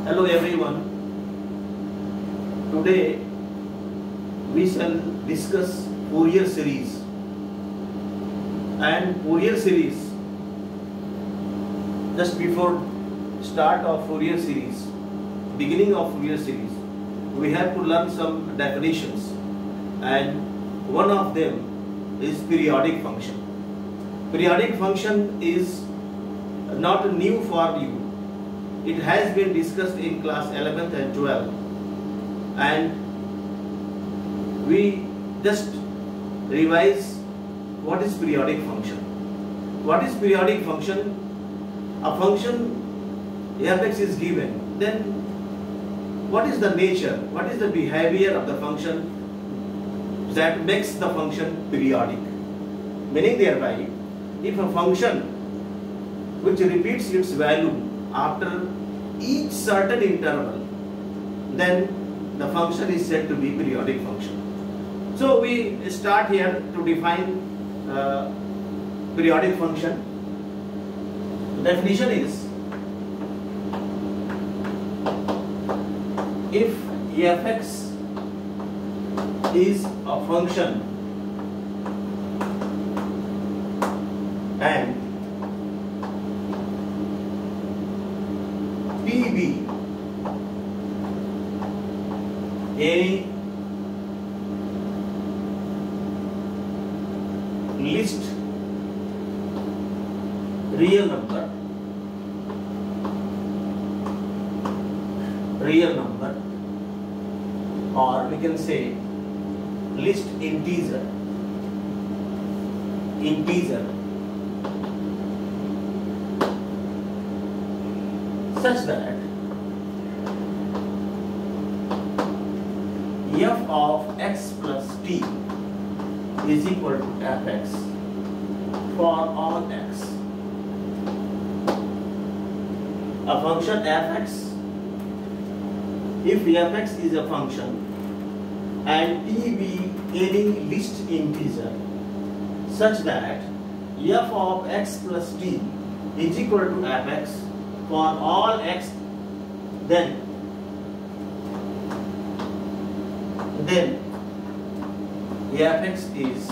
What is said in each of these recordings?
Hello everyone. Today we shall discuss Fourier series. And Fourier series, just before start of Fourier series, beginning of Fourier series, we have to learn some definitions, and one of them is periodic function. Periodic function is not new for you. It has been discussed in class 11th and 12th, and we just revise what is periodic function. What is periodic function? A function f(x) is given, then what is the nature, what is the behavior of the function that makes the function periodic? Meaning thereby, if a function which repeats its value after each certain interval, then the function is said to be periodic function. So we start here to define periodic function. The definition is, if f(x) is a function and P be any least real number or we can say least integer such that f of x plus t is equal to f(x) for all x. A function f(x), if f(x) is a function and t be any least integer such that f of x plus t is equal to f(x) for all x, then f(x) is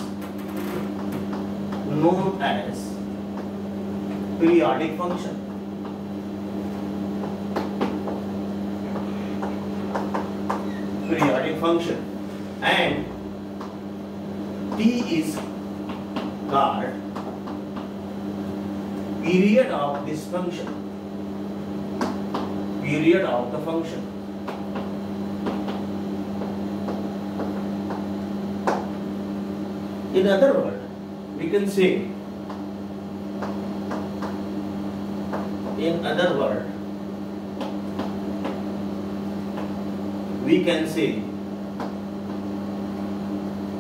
known as periodic function. And t is called period of this function, period of the function. In other words, we can say,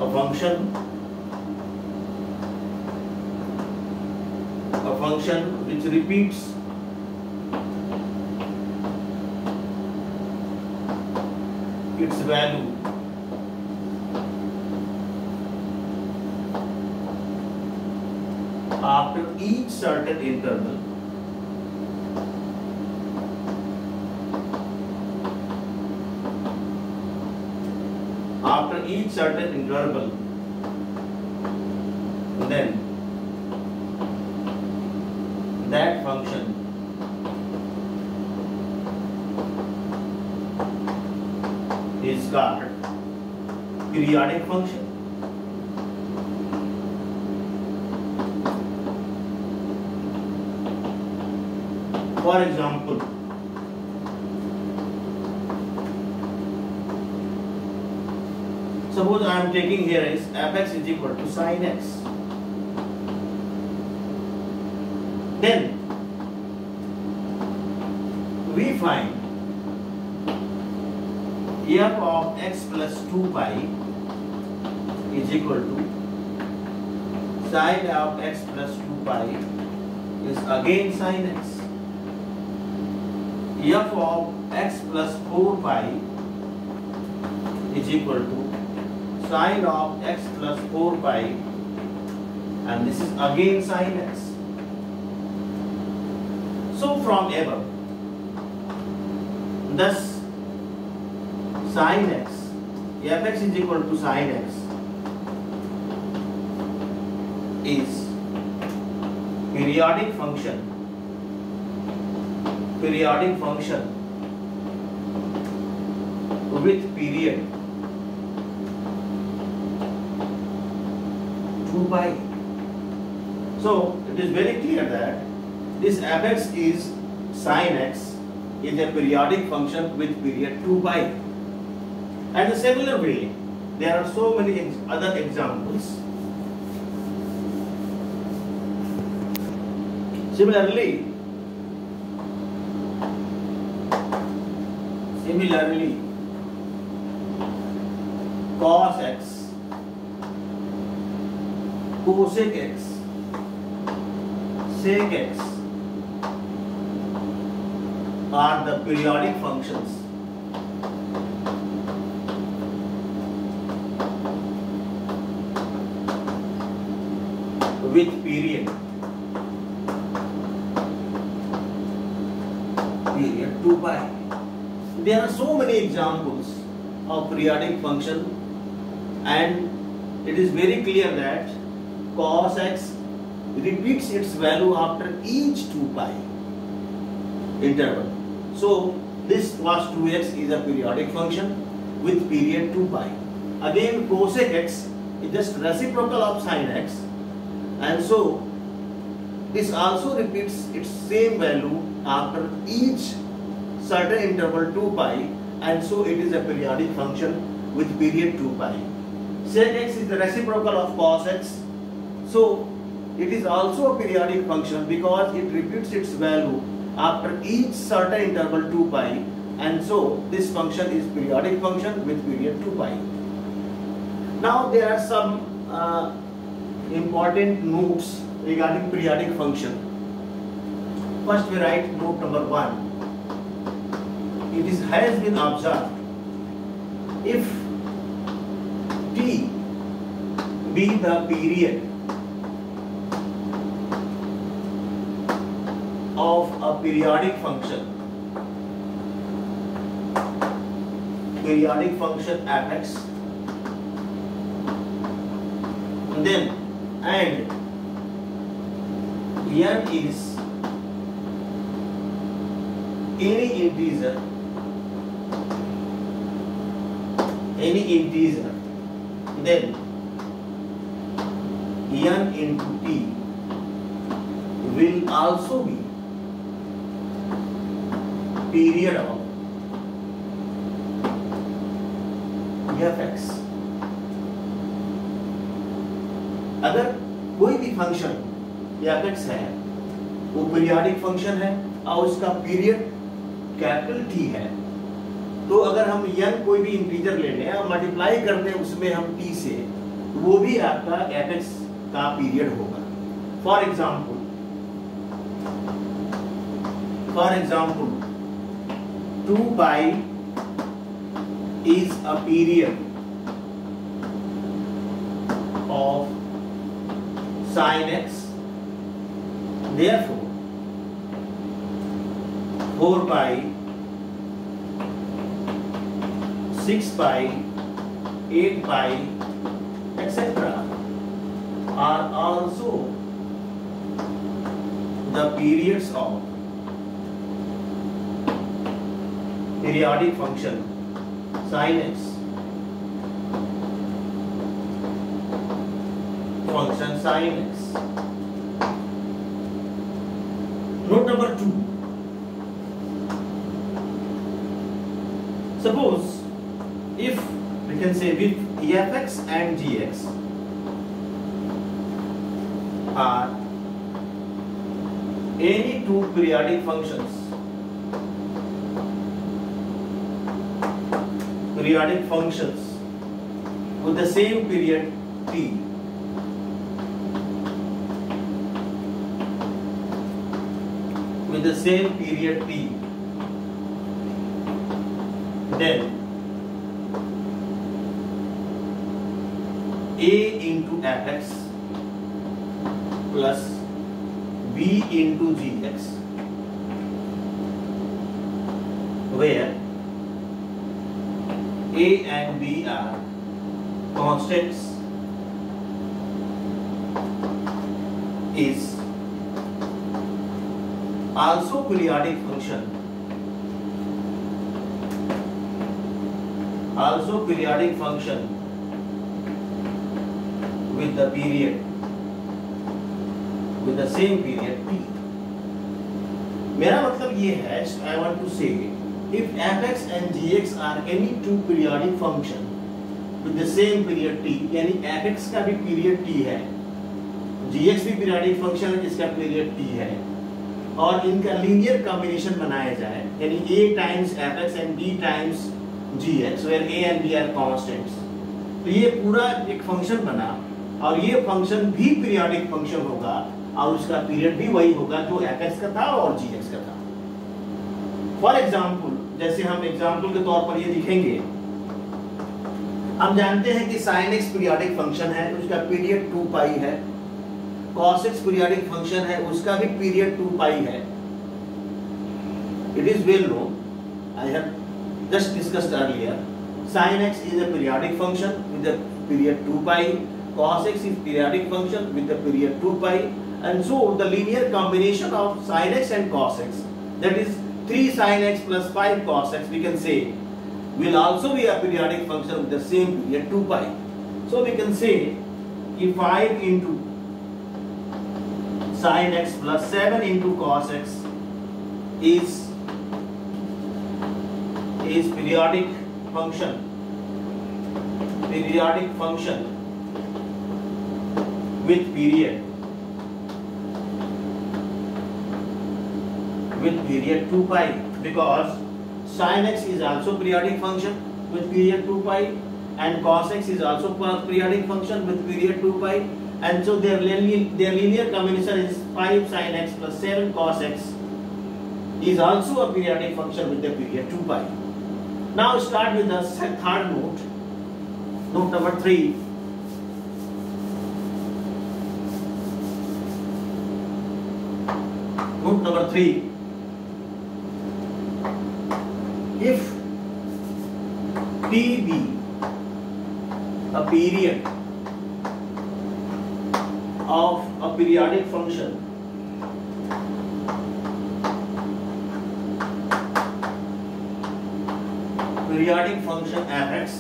a function which repeats its value after each certain interval, then that function is called periodic function. For example, suppose I am taking here is f(x) is equal to sin x. Then we find f of x plus 2 pi is equal to sin of x plus 2 pi is again sin x. F of x plus 4 pi is equal to sin of x plus 4 pi, and this is again sin x. So from above, Thus sin x, fx is equal to sin x is periodic function with period 2 pi. So it is very clear that this fx is sin x is a periodic function with period 2 pi. And the similar way, there are so many other examples. Similarly, cos x, cosec x, sec x are the periodic functions with period 2 pi. There are so many examples of periodic function, and it is very clear that cos x repeats its value after each 2 pi interval. So this cos 2x is a periodic function with period 2 pi. Again, cosec x is just reciprocal of sin x, and so this also repeats its same value after each certain interval 2 pi, and so it is a periodic function with period 2 pi. Sec x is the reciprocal of cos x, so it is also a periodic function because it repeats its value after each certain interval 2 pi, and so this function is periodic function with period 2 pi. Now there are some important notes regarding periodic function. First we write note number 1. It has been observed, if t be the period of a periodic function fx, then and n is any integer, then n into t will also be period of fx. अगर कोई भी function fx है वो periodic function है और उसका period capital T है, तो अगर हम n कोई भी इंटीजर ले लें और मल्टीप्लाई कर दें उसमें हम t से, वो भी आपका fx का पीरियड होगा. For example 2 pi is a period of sin x, therefore 4 pi, 6 pi, 8 pi, etc. are also the periods of periodic function sin x. Function sin x. Note number 2. Suppose if we can say with fx and gx are any two periodic functions with the same period t, then a into fx plus b into gx where a and b are constants is also periodic function, with the period, with the same period t. मेरा मतलब ये है, I want to say, if fx and gx are any two periodic function with the same period t, यानी fx का भी period t है, gx भी periodic function है जिसका period t है, और इनका लीनियर कॉम्बिनेशन बनाया जाए, यानी a times fx and b times gx, where a and b are constants, तो ये पूरा एक फंक्शन बना, और ये फंक्शन भी पीरियोडिक फंक्शन होगा, और उसका पीरियड भी वही होगा जो fx का था और gx का था। फॉर एग्जाम्पल, जैसे हम एग्जाम्पल के तौर पर ये लिखेंगे, हम जानते हैं कि sin x पीरियोडिक फंक्शन है, उसका पीरियड 2 पाई है, cos x पीरियोडिक फंक्शन है, उसका भी पीरियड 2 पाई है। It is well known, I have just discussed earlier, sin x is a periodic function with the period 2 pi, cos x is periodic function with the period 2 pi, and so the linear combination of sin x and cos x, that is 3 sin x plus 5 cos x, we can say will also be a periodic function with the same period 2 pi. So we can say if 5 into sin x plus 7 into cos x is periodic function with period 2 pi, because sin x is also periodic function with period 2 pi and cos x is also periodic function with period 2 pi, and so their linear combination is 5 sin x plus 7 cos x is also a periodic function with the period 2 pi. Now start with the third note, note number 3. Note number 3. If T be a period of a periodic function fx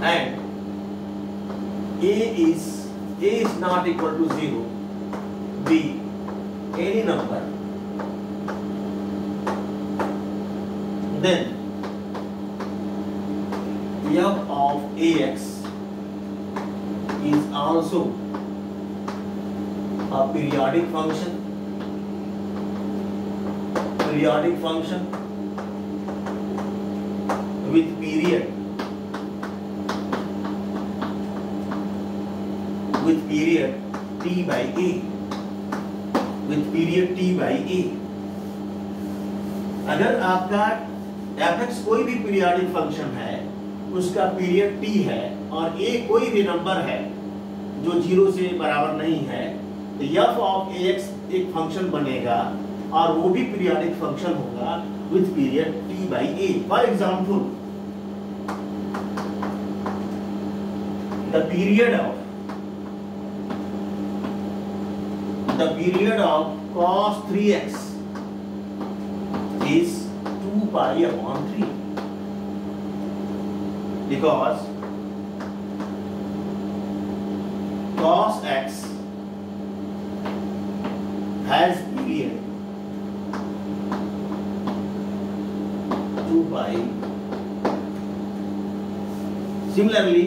and a is not equal to 0, b any number, then f of ax is also a periodic function with period t by a, अगर आपका fx कोई भी periodic function है, उसका period t है, और a कोई भी नंबर है जो 0 से बराबर नहीं है, तो f ऑफ ax एक फंक्शन बनेगा और वो भी पीरियोडिक फंक्शन होगा with period t by a. For example, the period of cos 3x is 2 pi upon 3, because cos x has period 2 pi. Similarly,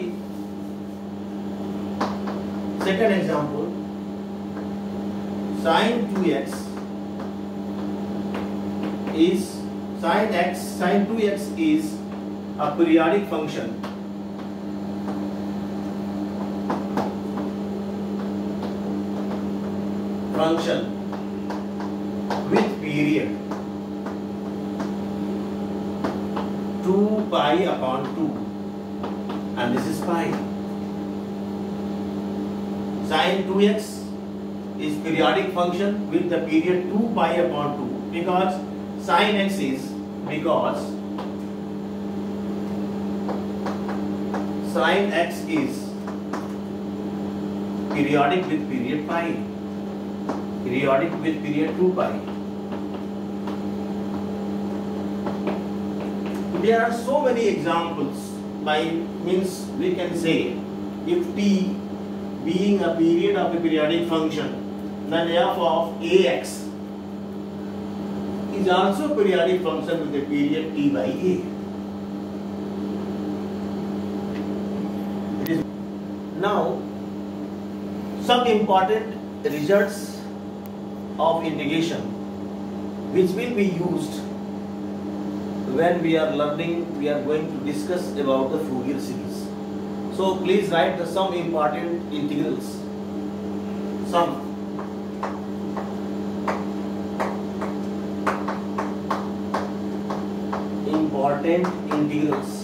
second example, sin 2x is a periodic function with period 2 pi upon 2, and this is pi. Sin 2x is periodic function with the period 2 pi upon 2, because Sin x is because sin x is periodic with period pi, periodic with period 2 pi. There are so many examples. By means we can say, if t being a period of a periodic function, then f of ax is also a periodic function with a period t by a. Now, some important results of integration which will be used when we are learning, we are going to discuss about the Fourier series. So please write the some important integrals. Some important integrals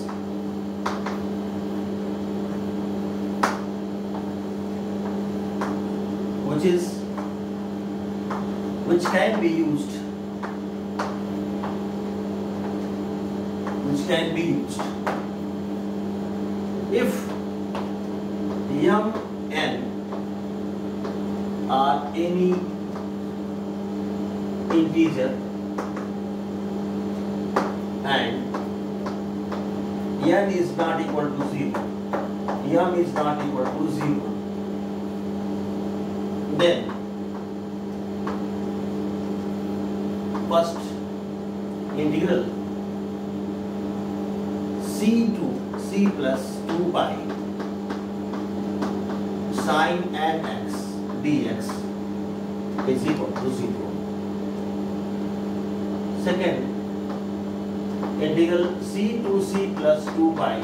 which can be used if m n are any integer and n is not equal to 0, m is not equal to 0, then first integral c to c plus 2 pi sin nx dx is equal to 0. Second integral c to c plus 2 pi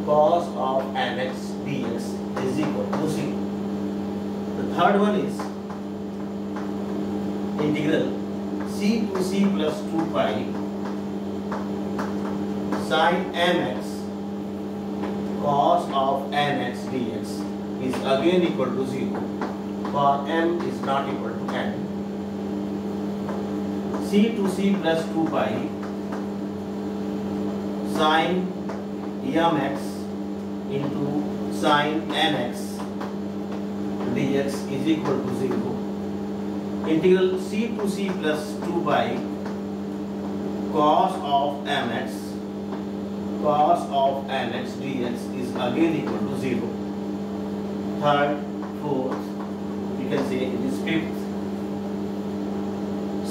cos of nx dx is equal to 0. The third one is integral c to c plus 2 pi sin mx cos of nx dx is again equal to 0 for m is not equal to n. C to c plus 2 pi sin mx into sin nx dx is equal to 0. Integral c to c plus 2 pi cos of mx cos of nx dx is again equal to 0. Third, fourth, you can say it is fifth.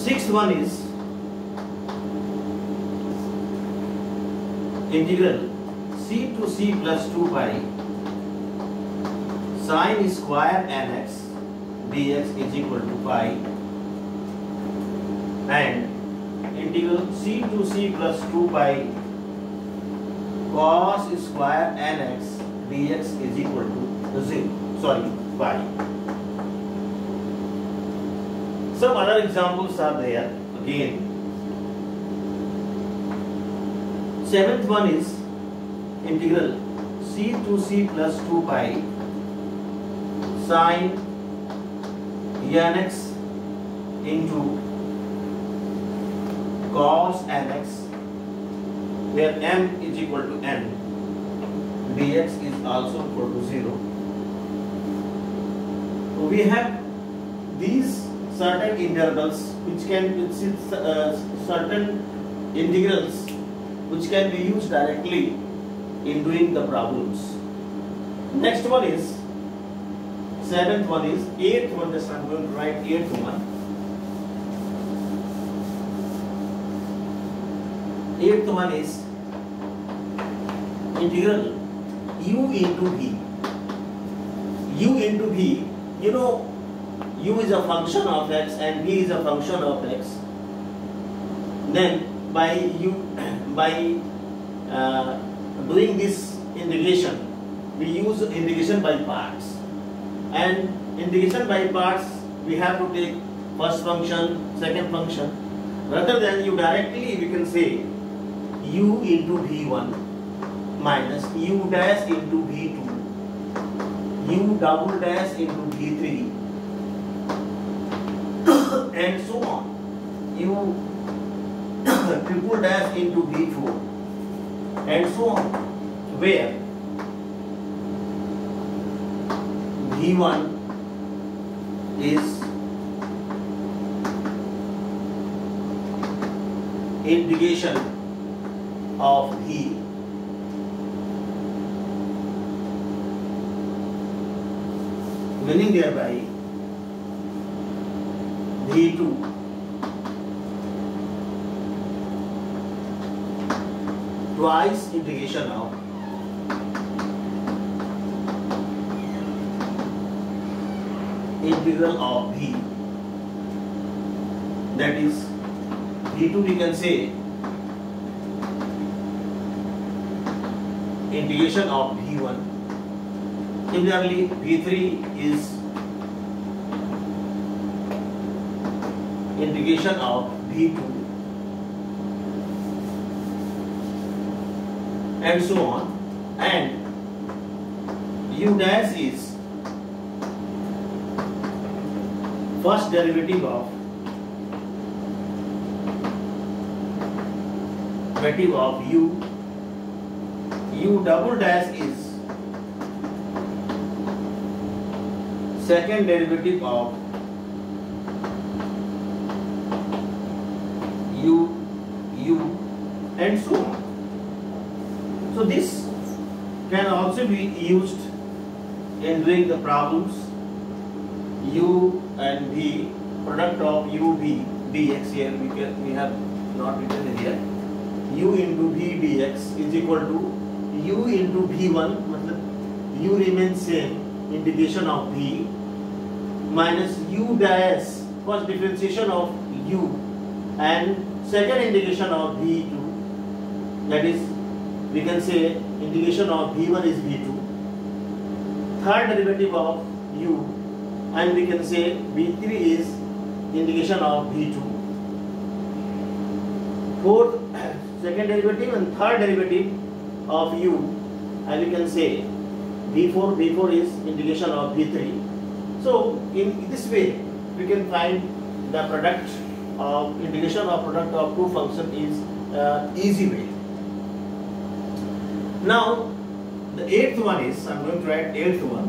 Sixth one is integral c to c plus 2 pi sin square nx dx is equal to pi, and integral c to c plus 2 pi cos square nx dx is equal to 0. Pi. Some other examples are there again. Seventh one is integral c to c plus 2 pi sin nx into cos nx, where m is equal to n, dx is also equal to 0. So we have these certain intervals which can certain integrals which can be used directly in doing the problems. Next one is seventh one is eighth one. Just I'm going to write eighth one. Eighth one is integral u into v. U into v. You know, u is a function of x and v is a function of x. Then by doing this integration, we use integration by parts. And integration by parts, we have to take first function, second function. Rather than you directly, we can say u into v1 minus u dash into v2, u double dash into v3, and so on. u triple dash into v4 and so on, where v1 is integration of v, meaning thereby v2 twice integration of integral of v, that is v2 we can say integration of v1. Similarly, v3 is integration of v2 and so on, and u dash is first derivative of u, u double dash is second derivative of u and so on. So this can also be used in doing the problems u and v, product of u v dx. Here we have not written here. U into v dx is equal to u into v1, मतलब u remains same, integration of v, minus u dash, first differentiation of u, and second integration of v2, that is we can say integration of v1 is v2, third derivative of u, and we can say v3 is integration of v2, fourth second derivative and third derivative of u, and we can say v4 is integration of v3. So in this way we can find the product of integration of product of two function is easy way. Now the eighth one is, I am going to write eighth one.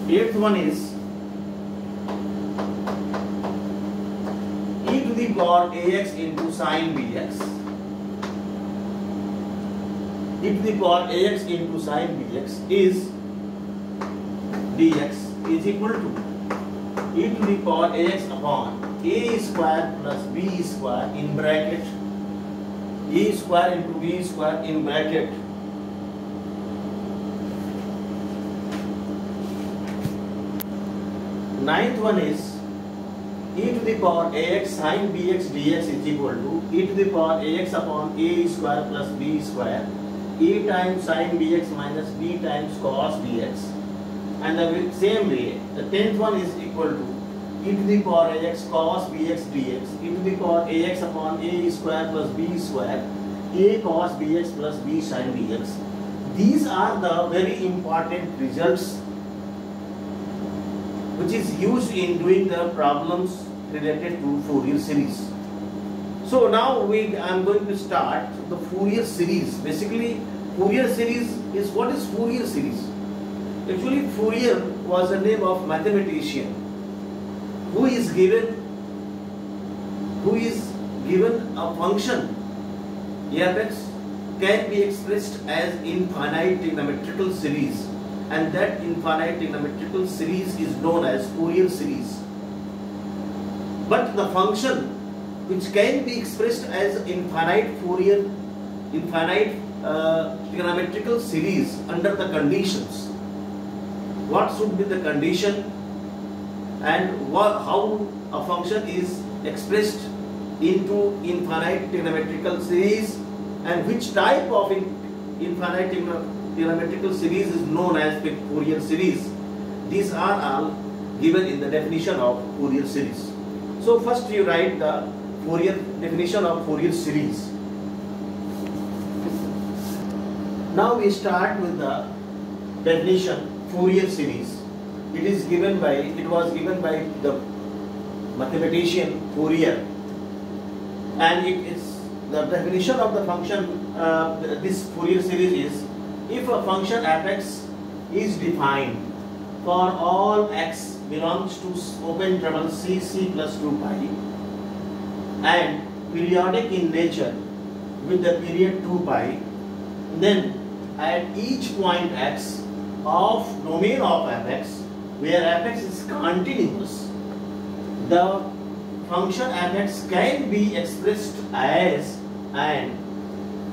Eighth one is e to the power ax into sin bx. E to the power ax into sin bx is dx is equal to e to the power ax upon a square plus b square in bracket a square into b square in bracket ninth one is e to the power ax sin bx dx is equal to e to the power ax upon a square plus b square a times sin bx minus b times cos bx, and the same way the 10th one is equal to e to the power ax cos bx dx e to the power ax upon a square plus b square a cos bx plus b sin bx. These are the very important results which is used in doing the problems related to Fourier series. So now I am going to start the Fourier series. Basically Fourier series is, what is Fourier series? Actually Fourier was a name of mathematician who is given a function f(x) can be expressed as infinite trigonometrical series, and that infinite trigonometrical series is known as Fourier series. But the function which can be expressed as infinite trigonometrical series under the conditions, what should be the condition, and how a function is expressed into infinite trigonometrical series, and which type of infinite trigonometrical series is known as Fourier series. These are all given in the definition of Fourier series. So first you write the Fourier definition of Fourier series. Now we start with the definition Fourier series. it was given by the mathematician Fourier, and it is the definition of the function. This Fourier series is, if a function f(x) is defined for all x belongs to open interval c plus 2 pi and periodic in nature with the period 2 pi, then at each point x of domain of f(x), where f(x) is continuous, the function f(x) can be expressed as an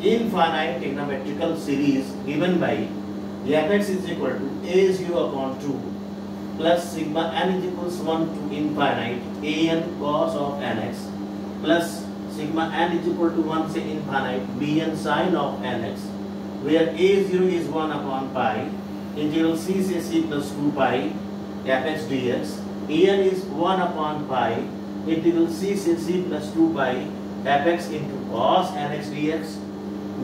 infinite trigonometrical series given by f(x) is equal to a0 upon 2 plus sigma n is equals 1 to infinite an cos of nx plus sigma n is equal to 1 से infinite bn sin of nx, where a0 is 1 upon pi integral c से c plus 2 pi fx dx, an is 1 upon pi integral c से c plus 2 pi fx into cos nx dx,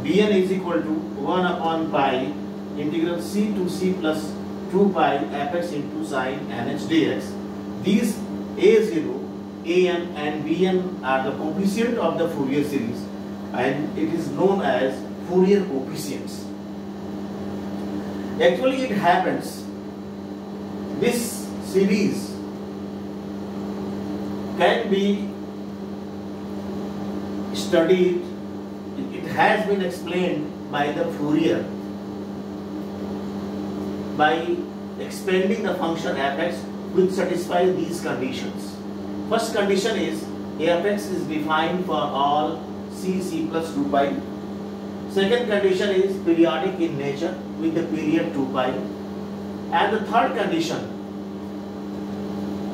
bn is equal to 1 upon pi integral c to c plus 2 pi fx into sin nx dx. These a0, an and bn are the coefficient of the Fourier series, and it is known as Fourier coefficients. Actually, it happens this series can be studied. It has been explained by the Fourier by expanding the function f(x) which satisfies these conditions. First condition is f(x) is defined for all c plus 2 pi. Second condition is periodic in nature with the period 2 pi. And the third condition,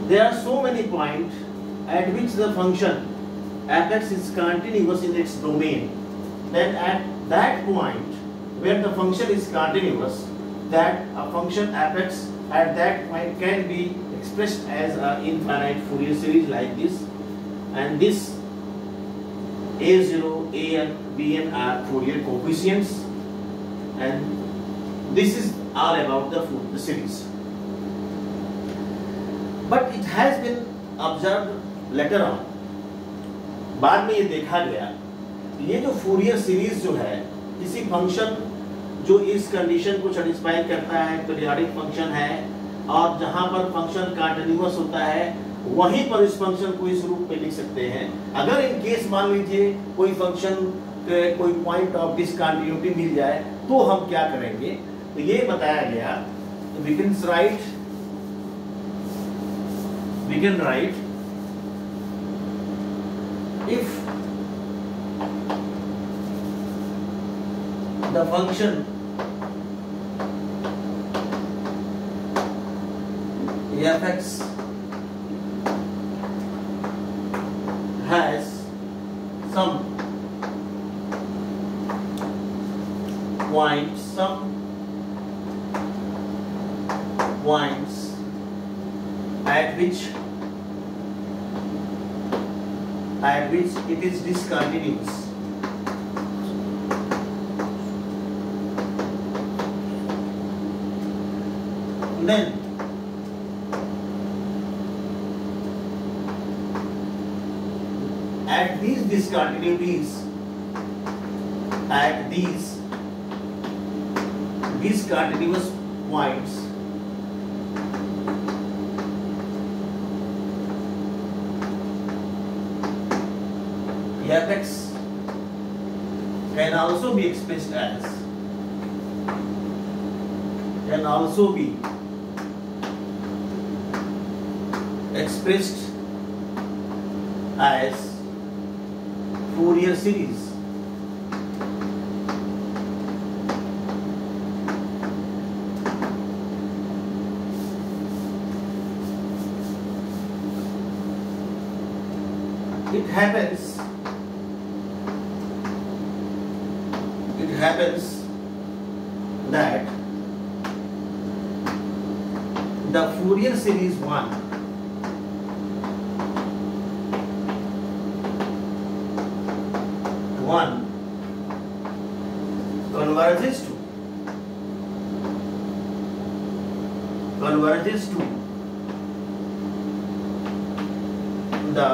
there are so many points at which the function f(x) is continuous in its domain. Then at that point where the function is continuous, that a function f(x) at that point can be expressed as an infinite Fourier series like this, and this a0, an, bn are Fourier coefficients, and this is all about the series. But it has been observed later on, बाद में ये देखा गया, ये जो Fourier series जो है, किसी फंक्शन जो इस कंडीशन को सेटिस्फाई करता है, पीरियोडिक फंक्शन है, और जहां पर फंक्शन कंटीन्यूअस होता है, वहीं पर इस फंक्शन को इस रूप में लिख सकते हैं. अगर इन केस मान लीजिए कोई फंक्शन कोई पॉइंट ऑफ डिसकंटिन्यूटी मिल जाए तो हम क्या करेंगे, तो ये बताया गया. We can write if the function f(x) has some points at which it is discontinuous, then at these discontinuities, at these discontinuous points, f(x) can also be expressed as, Fourier series. It happens that the Fourier series 1 converges converges to the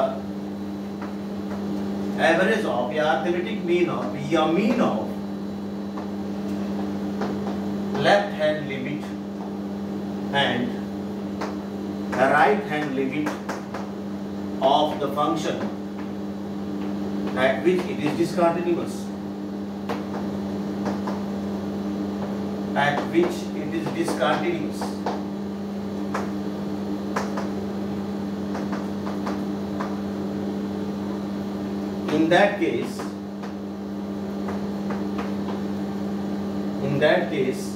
average of या arithmetic mean of या mean of left hand limit and right hand limit of the function at which it is discontinuous. At which it is discontinuous. In that case,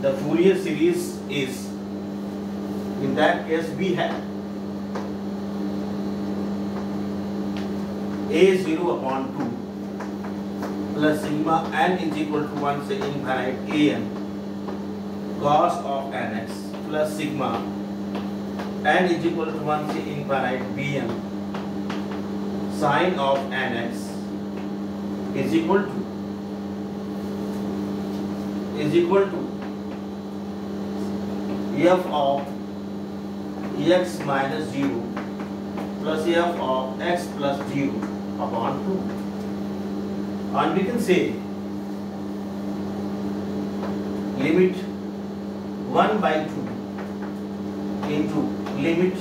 the Fourier series is, in that case we have a0 upon 2 plus sigma n is equal to 1 से infinite an cos of nx plus sigma n is equal to 1 से infinite bn sin of nx is equal to f of x minus 0 plus f of x plus 0 upon 2. And we can say limit 1 by 2 into limit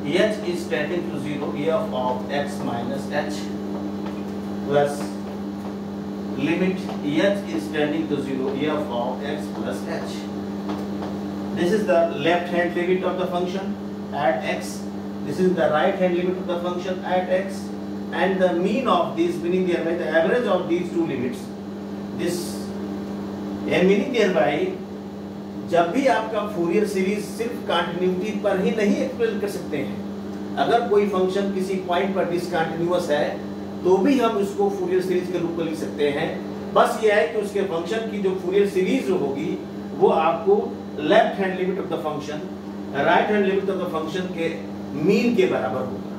h is tending to 0 f of x minus h plus limit h is tending to 0 f of x plus h. This is the left hand limit of the function at x. This is the right hand limit of the function at x. And the mean of these, meaning thereby the average of these two limits, this meaning thereby जब भी आपका Fourier series सिर्फ continuity पर ही नहीं explain कर सकते हैं, अगर कोई फंक्शन किसी पॉइंट पर डिसकंटिन्यूअस है तो भी हम उसको फूरियर सीरीज के रूप में लिख सकते हैं। बस ये है कि उसके फंक्शन की जो फूरियर सीरीज होगी वो आपको left hand limit of the function, right hand limit of the function के मीन के बराबर होगी।